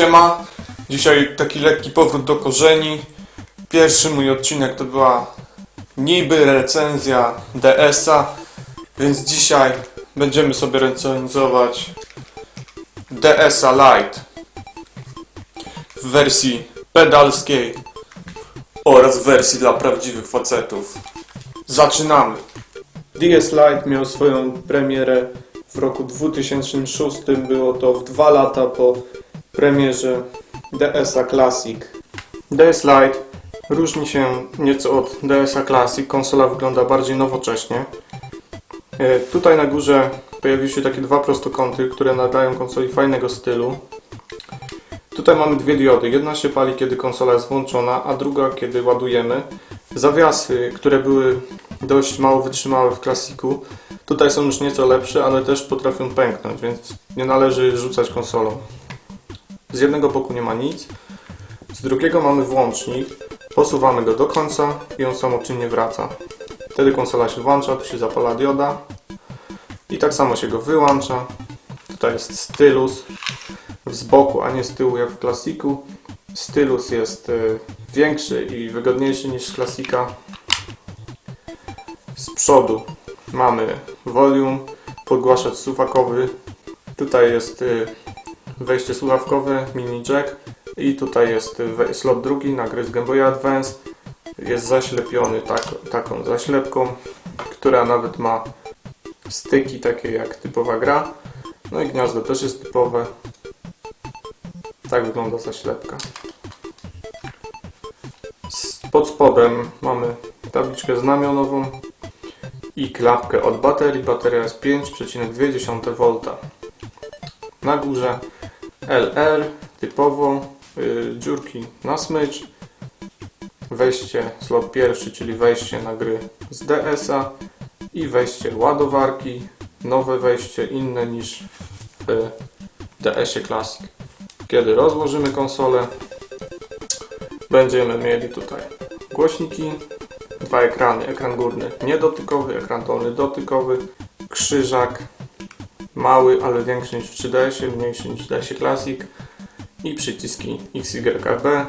Siema, dzisiaj taki lekki powrót do korzeni. Pierwszy mój odcinek to była niby recenzja DS-a, więc dzisiaj będziemy sobie recenzować DS-a Lite w wersji pedalskiej oraz w wersji dla prawdziwych facetów. Zaczynamy! DS Lite miał swoją premierę w roku 2006, było to w 2 lata po premierze DS-a Classic. DS Lite różni się nieco od DS-a Classic, konsola wygląda bardziej nowocześnie. Tutaj na górze pojawiły się takie dwa prostokąty, które nadają konsoli fajnego stylu. Tutaj mamy dwie diody, jedna się pali kiedy konsola jest włączona, a druga kiedy ładujemy. Zawiasy, które były dość mało wytrzymałe w Classicu, tutaj są już nieco lepsze, ale też potrafią pęknąć, więc nie należy rzucać konsolą. Z jednego boku nie ma nic, z drugiego mamy włącznik, posuwamy go do końca i on samoczynnie wraca. Wtedy konsola się włącza, tu się zapala dioda i tak samo się go wyłącza. Tutaj jest stylus z boku, a nie z tyłu jak w Classicu. Stylus jest większy i wygodniejszy niż z Classica. Z przodu mamy volume, podgłaszacz słuchakowy. Tutaj jest wejście słuchawkowe, mini jack i tutaj jest slot drugi na gry z Game Boy Advance. Jest zaślepiony taką zaślepką, która nawet ma styki takie jak typowa gra. No i gniazdo też jest typowe. Tak wygląda zaślepka. Pod spodem mamy tabliczkę znamionową i klapkę od baterii. Bateria jest 5,2 V. Na górze LR typowo, dziurki na smycz, wejście slot pierwszy, czyli wejście na gry z DS-a i wejście ładowarki, nowe wejście inne niż w DS-ie Classic. Kiedy rozłożymy konsolę, będziemy mieli tutaj głośniki, dwa ekrany, ekran górny niedotykowy, ekran dolny dotykowy, krzyżak mały, ale większy niż w 3DS-ie, mniejszy niż w DS-ie Classic i przyciski X, Y, B.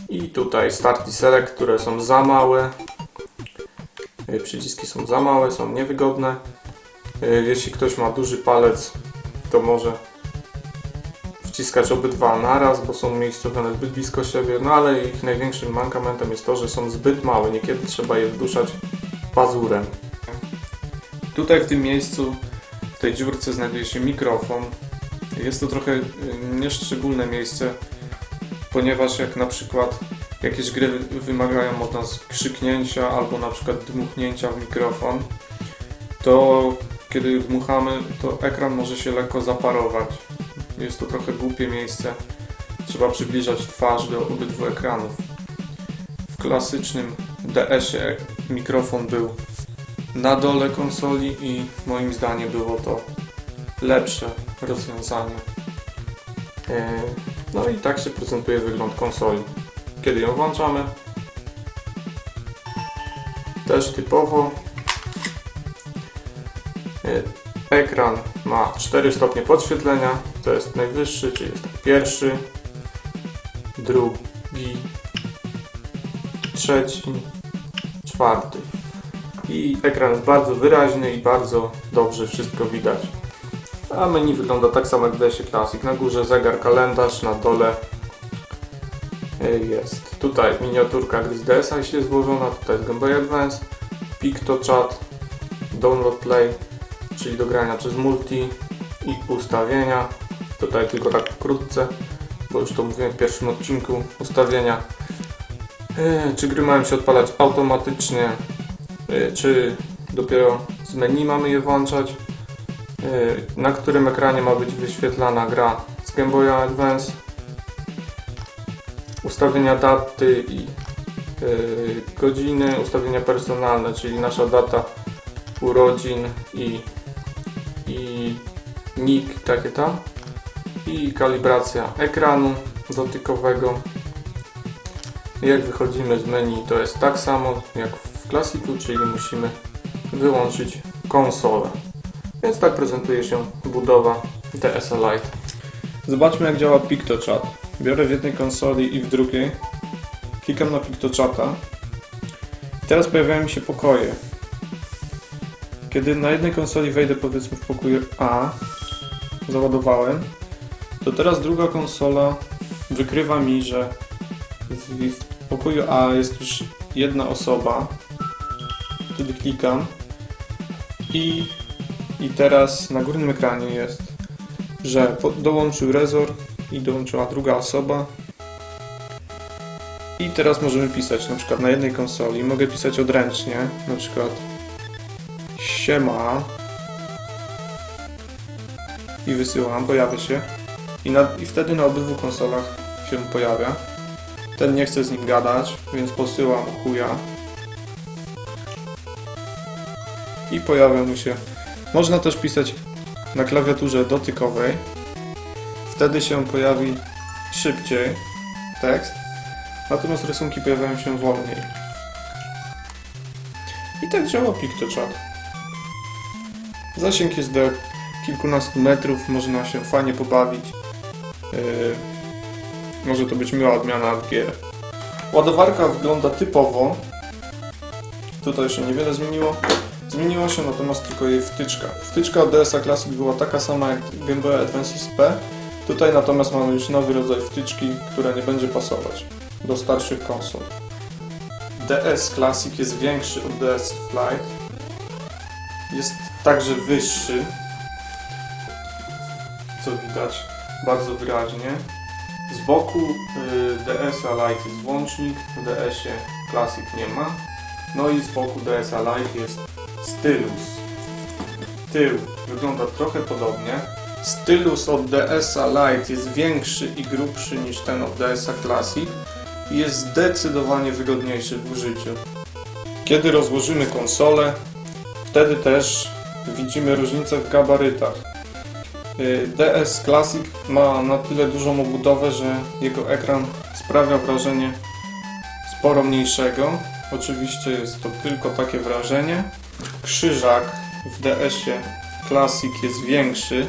I tutaj Start i Select, które są za małe. Przyciski są za małe, są niewygodne. Jeśli ktoś ma duży palec, to może wciskać obydwa naraz, bo są umiejscowione zbyt blisko siebie, no ale ich największym mankamentem jest to, że są zbyt małe. Niekiedy trzeba je wduszać pazurem. Tutaj w tym miejscu, w tej dziurce znajduje się mikrofon. Jest to trochę nieszczególne miejsce, ponieważ jak na przykład jakieś gry wymagają od nas krzyknięcia albo na przykład dmuchnięcia w mikrofon, to kiedy dmuchamy, to ekran może się lekko zaparować. Jest to trochę głupie miejsce. Trzeba przybliżać twarz do obydwu ekranów. W klasycznym DS-ie mikrofon był na dole konsoli i moim zdaniem było to lepsze rozwiązanie. No i tak się prezentuje wygląd konsoli. Kiedy ją włączamy, też typowo ekran ma 4 stopnie podświetlenia, to jest najwyższy, czyli jest pierwszy, drugi, trzeci, czwarty. I ekran jest bardzo wyraźny i bardzo dobrze wszystko widać. A menu wygląda tak samo jak w DS-ie Classic. Na górze zegar, kalendarz, na dole jest tutaj miniaturka gry z DS-a, jeśli jest włożona. Tutaj jest Game Boy Advance, PictoChat, Download Play, czyli do grania przez multi i ustawienia. Tutaj tylko tak wkrótce, bo już to mówiłem w pierwszym odcinku. Ustawienia, czy gry mają się odpalać automatycznie, czy dopiero z menu mamy je włączać, na którym ekranie ma być wyświetlana gra z Game Boy Advance, ustawienia daty i godziny, ustawienia personalne, czyli nasza data urodzin i nick, takie tam, i kalibracja ekranu dotykowego. Jak wychodzimy z menu, to jest tak samo jak w Classicu, czyli musimy wyłączyć konsolę. Więc tak prezentuje się budowa DS-a Lite. Zobaczmy, jak działa PictoChat. Biorę w jednej konsoli i w drugiej. Klikam na PictoChata. I teraz pojawiają mi się pokoje. Kiedy na jednej konsoli wejdę, powiedzmy, w pokój A, załadowałem, to teraz druga konsola wykrywa mi, że w pokoju A jest już jedna osoba. Wtedy klikam i teraz na górnym ekranie jest, że dołączył Rezor i dołączyła druga osoba. I teraz możemy pisać, na przykład na jednej konsoli mogę pisać odręcznie, na przykład siema i wysyłam, pojawia się i wtedy na obydwu konsolach się pojawia. Ten nie chce z nim gadać, więc posyłam chuja i pojawia mu się. Można też pisać na klawiaturze dotykowej, wtedy się pojawi szybciej tekst, natomiast rysunki pojawiają się wolniej. I tak działa PictoChat. Zasięg jest do kilkunastu metrów, można się fajnie pobawić. Może to być miła odmiana gier. Ładowarka wygląda typowo. Tutaj się niewiele zmieniło. Zmieniła się natomiast tylko jej wtyczka. Wtyczka od DS-a Classic była taka sama jak Game Boy Advance SP. Tutaj natomiast mamy już nowy rodzaj wtyczki, która nie będzie pasować do starszych konsol. DS Classic jest większy od DS Lite. Jest także wyższy, co widać bardzo wyraźnie. Z boku DS-a Lite jest włącznik, w DS-ie Classic nie ma. No i z boku DS-a Lite jest stylus. Tył wygląda trochę podobnie. Stylus od DS-a Lite jest większy i grubszy niż ten od DS-a Classic i jest zdecydowanie wygodniejszy w użyciu. Kiedy rozłożymy konsolę, wtedy też widzimy różnicę w gabarytach. DS Classic ma na tyle dużą obudowę, że jego ekran sprawia wrażenie sporo mniejszego. Oczywiście jest to tylko takie wrażenie. Krzyżak w DS-ie Classic jest większy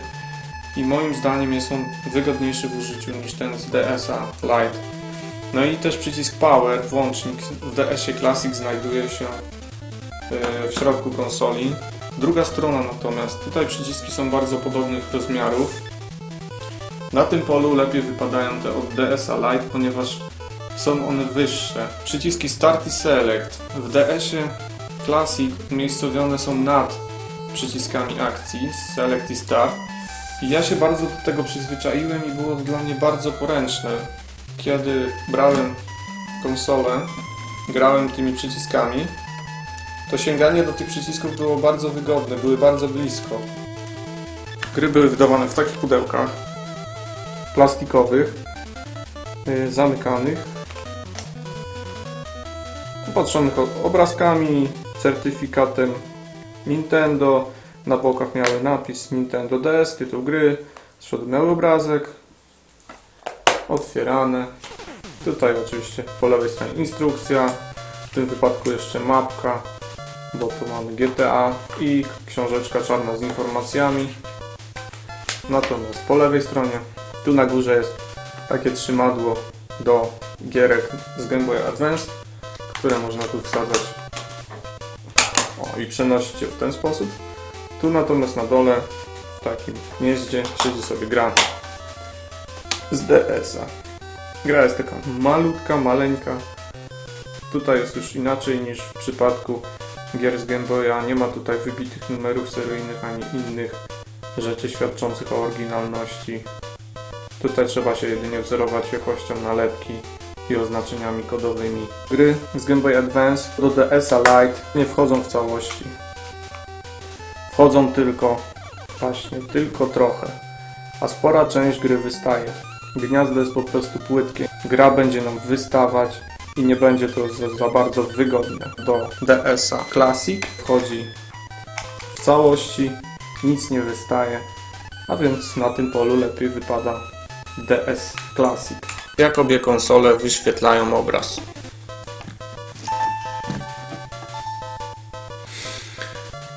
i moim zdaniem jest on wygodniejszy w użyciu niż ten z DS-a Lite. No i też przycisk Power, włącznik w DS-ie Classic znajduje się w środku konsoli. Druga strona natomiast, tutaj przyciski są bardzo podobnych rozmiarów. Na tym polu lepiej wypadają te od DS-a Lite, ponieważ są one wyższe. Przyciski Start i Select w DS-ie Classic umiejscowione są nad przyciskami akcji Select i Start. I ja się bardzo do tego przyzwyczaiłem i było to dla mnie bardzo poręczne. Kiedy brałem konsolę, grałem tymi przyciskami, to sięganie do tych przycisków było bardzo wygodne, były bardzo blisko. Gry były wydawane w takich pudełkach plastikowych, zamykanych, opatrzonych obrazkami, certyfikatem Nintendo. Na bokach miały napis Nintendo DS, tytuł gry, z przodu miały obrazek, otwierane. Tutaj oczywiście po lewej stronie instrukcja, w tym wypadku jeszcze mapka, bo tu mamy GTA i książeczka czarna z informacjami. Natomiast po lewej stronie, tu na górze jest takie trzymadło do gierek z Game Boy Advance, które można tu wsadzać i przenosić je w ten sposób. Tu natomiast na dole, w takim gnieździe, siedzi sobie gra z DS-a. Gra jest taka malutka, maleńka. Tutaj jest już inaczej niż w przypadku gier z Game Boya. Nie ma tutaj wybitych numerów seryjnych ani innych rzeczy świadczących o oryginalności. Tutaj trzeba się jedynie wzorować jakością nalepki i oznaczeniami kodowymi. Gry z Game Boy Advance do DS-a Lite nie wchodzą w całości. Wchodzą tylko trochę, a spora część gry wystaje. Gniazdo jest po prostu płytkie. Gra będzie nam wystawać i nie będzie to za bardzo wygodne. Do DS-a Classic wchodzi w całości, nic nie wystaje, a więc na tym polu lepiej wypada DS Classic. Jak obie konsole wyświetlają obraz.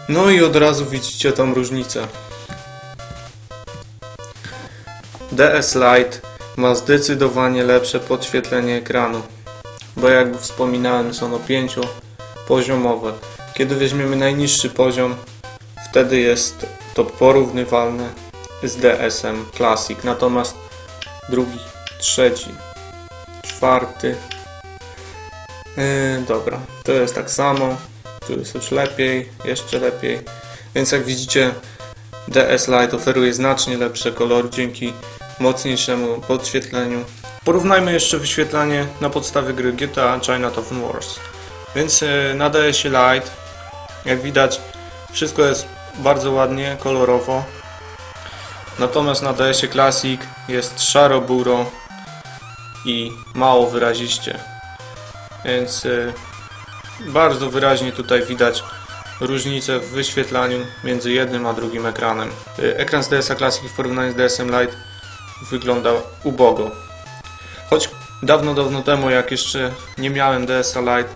No i od razu widzicie tą różnicę. DS Lite ma zdecydowanie lepsze podświetlenie ekranu, bo jak wspominałem, są ono 5-poziomowe. Kiedy weźmiemy najniższy poziom, wtedy jest to porównywalne z DS-em Classic, natomiast drugi, trzeci, czwarty, dobra, to jest tak samo, tu jest już lepiej, jeszcze lepiej, więc jak widzicie, DS Lite oferuje znacznie lepsze kolory dzięki mocniejszemu podświetleniu. Porównajmy jeszcze wyświetlanie na podstawie gry GTA Chinatown Wars. Więc na DS-ie Lite, jak widać, wszystko jest bardzo ładnie, kolorowo. Natomiast na DS-ie Classic jest szaro-buro i mało wyraziście. Więc bardzo wyraźnie tutaj widać różnicę w wyświetlaniu między jednym a drugim ekranem. Ekran z DS-a Classic w porównaniu z DS-em Lite wygląda ubogo. Choć dawno temu, jak jeszcze nie miałem DS-a Lite,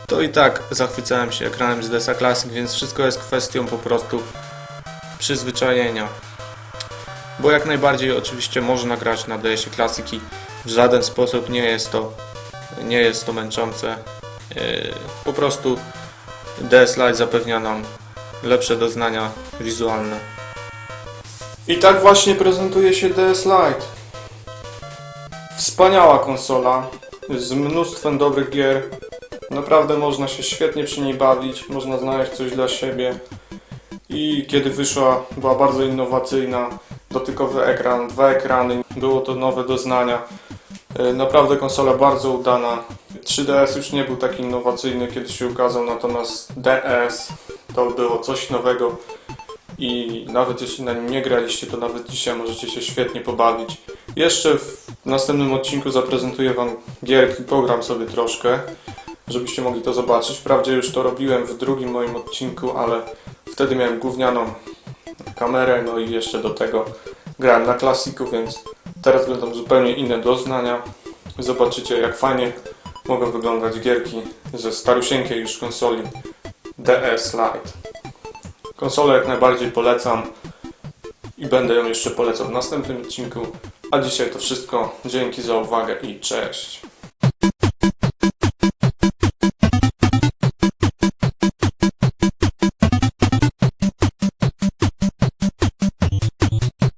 to i tak zachwycałem się ekranem z DS-a Classic, więc wszystko jest kwestią po prostu przyzwyczajenia. Bo jak najbardziej oczywiście można grać na DS-ie Classic i w żaden sposób nie jest to męczące. Po prostu DS Lite zapewnia nam lepsze doznania wizualne. I tak właśnie prezentuje się DS Lite. Wspaniała konsola z mnóstwem dobrych gier. Naprawdę można się świetnie przy niej bawić, można znaleźć coś dla siebie. I kiedy wyszła, była bardzo innowacyjna. Dotykowy ekran, 2 ekrany, było to nowe doznania. Naprawdę konsola bardzo udana. 3DS już nie był taki innowacyjny, kiedy się ukazał, natomiast DS to było coś nowego i nawet jeśli na nim nie graliście, to nawet dzisiaj możecie się świetnie pobawić. Jeszcze w następnym odcinku zaprezentuję Wam gierki, pogram sobie troszkę, żebyście mogli to zobaczyć. Wprawdzie już to robiłem w drugim moim odcinku, ale wtedy miałem gównianą kamerę, no i jeszcze do tego grałem na klasiku, więc teraz będą zupełnie inne doznania. Zobaczycie, jak fajnie mogą wyglądać gierki ze starusieńkiej już konsoli DS Lite. Konsolę jak najbardziej polecam i będę ją jeszcze polecał w następnym odcinku. A dzisiaj to wszystko. Dzięki za uwagę i cześć.